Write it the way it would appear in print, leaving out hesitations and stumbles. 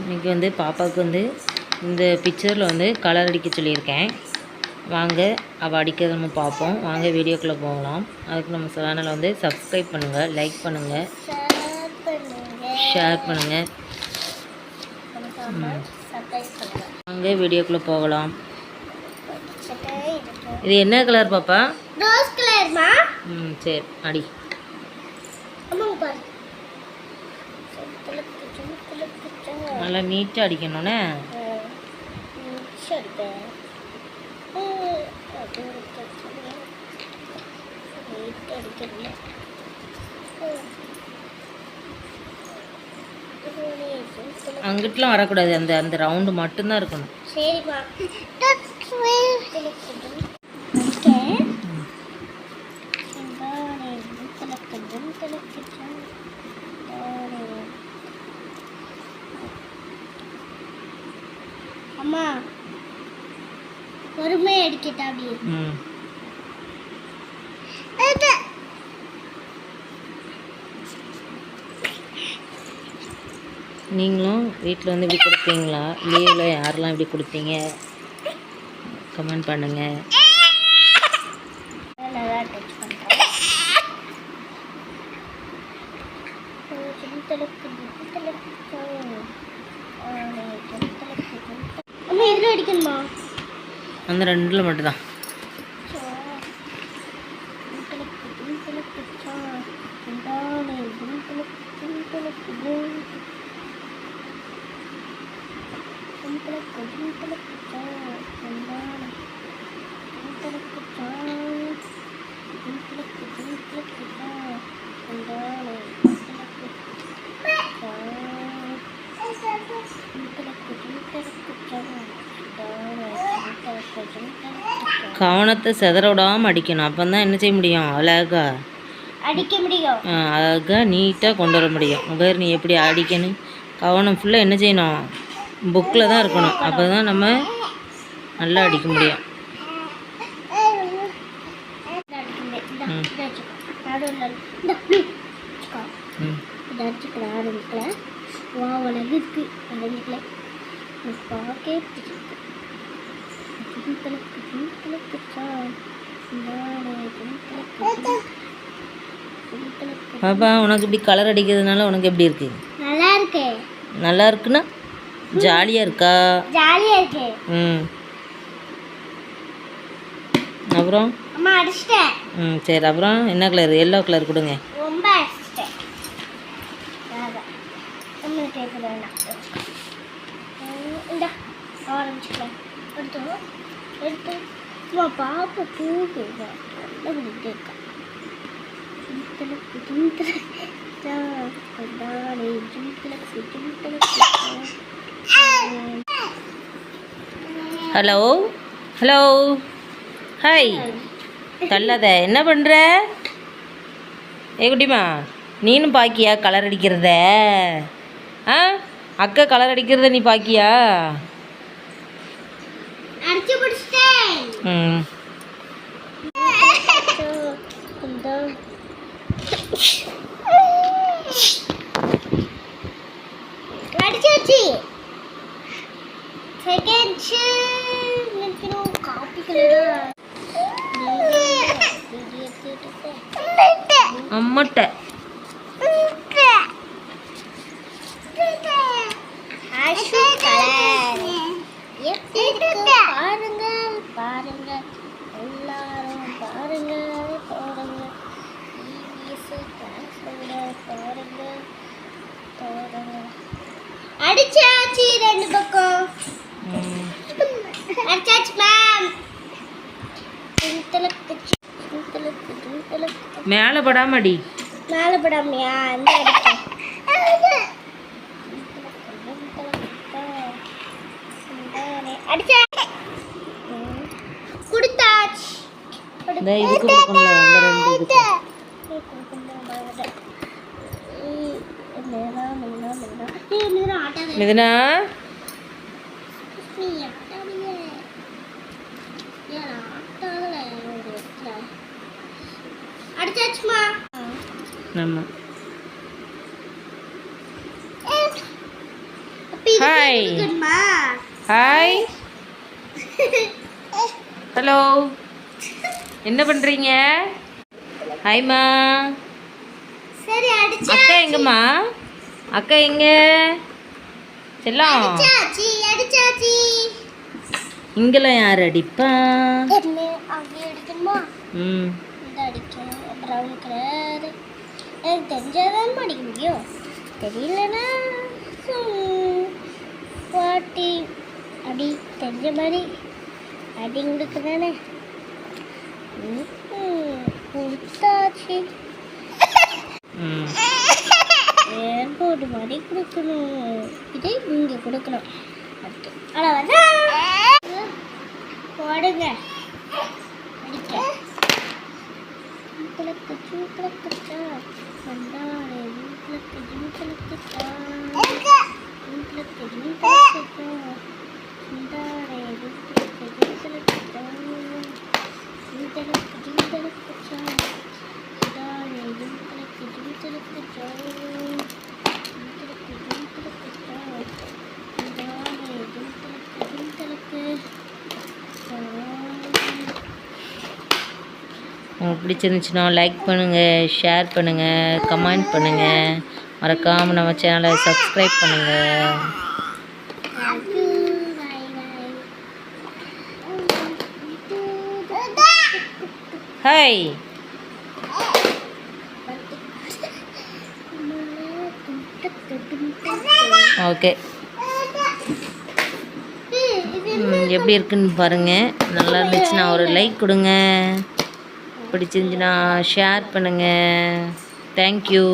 இன்றைக்கி வந்து பாப்பாவுக்கு வந்து இந்த பிக்சரில் வந்து கலர் அடிக்க சொல்லியிருக்கேன். வாங்க அவள் அடிக்கிறத நம்ம பார்ப்போம். வாங்க வீடியோக்குள்ளே போகலாம். அதுக்கு நம்ம சேனலை வந்து சப்ஸ்கிரைப் பண்ணுங்கள், லைக் பண்ணுங்கள், ஷேர் பண்ணுங்கள். வாங்க வீடியோக்குள்ளே போகலாம். இது என்ன கலர் பாப்பா? ரோஸ் கலர்மா. சரி அடி. நல்லா நீட்டாக அடிக்கணும்னே. அங்கிட்டலாம் வரக்கூடாது, அந்த அந்த ரவுண்டு மட்டும்தான் இருக்கணும். சரிப்பா. அம்மா பொறுமையாக அடிக்கட்டா? அப்படியே நீங்களும் வீட்டில் வந்து இப்படி கொடுப்பீங்களா? லீவில் யாரெல்லாம் இப்படி கொடுப்பீங்க? கமெண்ட் பண்ணுங்கள். அடிக்கணுமா? அந்த ரெண்டில் மட்டும்தான். கவனத்தை செதற விடாமல் அடிக்கணும். அப்போ தான் என்ன செய்ய முடியும்? அழகாக அடிக்க முடியும். அழகாக நீட்டாக கொண்டு வர முடியும். வேறு நீ எப்படி அடிக்கணும்? கவனம் ஃபுல்லாக என்ன செய்யணும்? புக்கில் தான் இருக்கணும். அப்போ தான் நம்ம நல்லா அடிக்க முடியும். பாப்பா, உனக்கு இப்படி கலர் அடிக்கிறதுனால உனக்கு எப்படி இருக்கு? நல்லா இருக்கு. நல்லா இருக்குன்னா ஜாலியாக இருக்கா? ஜாலியாக இருக்கு. அப்புறம் அம்மா அடிச்சிட்டேன். சரி, அப்புறம் என்ன கலர்? எல்லோ கலர் கொடுங்க. ரொம்ப அடிச்சிட்டேன். இந்த ஆரஞ்சு கலர் எடுத்து பாப்பா தூக்கு இருக்கா. Hello hello hi. தள்ளாத. என்ன பண்ணுற? குட்டிமா, நீனும் பாக்கியா கலர் அடிக்கிறத? அக்கா கலர் அடிக்கிறத நீ பாக்கியா? அம்மட்ட பாருங்க பாருங்க எல்லாரும் பாருங்க பாருங்க பாருங்க பாருங்க. அடிச்சாச்சு ரெண்டு பக்கம். அடிச்சாச்சு மேம். மேலே படாம அடி. மேலே படாமையா? இந்த அடிச்சா குடுத்தாச்சு. இதுக்கு கொடுக்கணும்ல, அந்த ரெண்டு இதுக்கு. மிதுனா, அடிச்சாச்சுமா. ஆமாம். ஹாய் இருக்குமா ஹாய் ஹலோ என்ன பண்ணுறீங்க? ஹாய்மா. சரி அடிச்சா அக்கா எங்கம்மா? அக்கா எங்க செல்லம்? அடிச்சாச்சி இங்கெல்லாம் யார் அடிப்பா? என்ன அப்படியே அடிக்கணுமா? ம் இந்த அடிக்கணும் ப்ரௌன் கலர். எனக்கு தெரிஞ்சாதான் அடிக்க முடியும், தெரியலனா பாட்டி அடி தெரிஞ்ச மாதிரி அடிங்களுக்கு தானே கொடுத்தாச்சு. ம் ஏர்போர்ட் மாதிரி கொடுக்கணும், இதே இங்கே கொடுக்கணும். அடுத்து அவ்வளோதான் போடுங்க அடிக்க. கிழக்கு கிழக்குச்சா வந்தாரே கிழக்கு கிழக்குச்சா கிழக்கு கிழக்குச்சா வந்தாரே கிழக்கு கிழக்குச்சா கிழக்கு கிழக்குச்சா வந்தாரே கிழக்கு கிழக்குச்சா உங்களுக்கு பிடிச்சிருந்துச்சுன்னா லைக் பண்ணுங்கள், ஷேர் பண்ணுங்கள், கமெண்ட் பண்ணுங்கள். மறக்காமல் நம்ம சேனலை சப்ஸ்கிரைப் பண்ணுங்கள். Hi okay. எப்படி இருக்குன்னு பாருங்கள். நல்லா இருந்துச்சுன்னா ஒரு லைக் கொடுங்க, பிடிச்சிருந்துச்சுன்னா ஷேர் பண்ணுங்கள். தேங்க்யூ.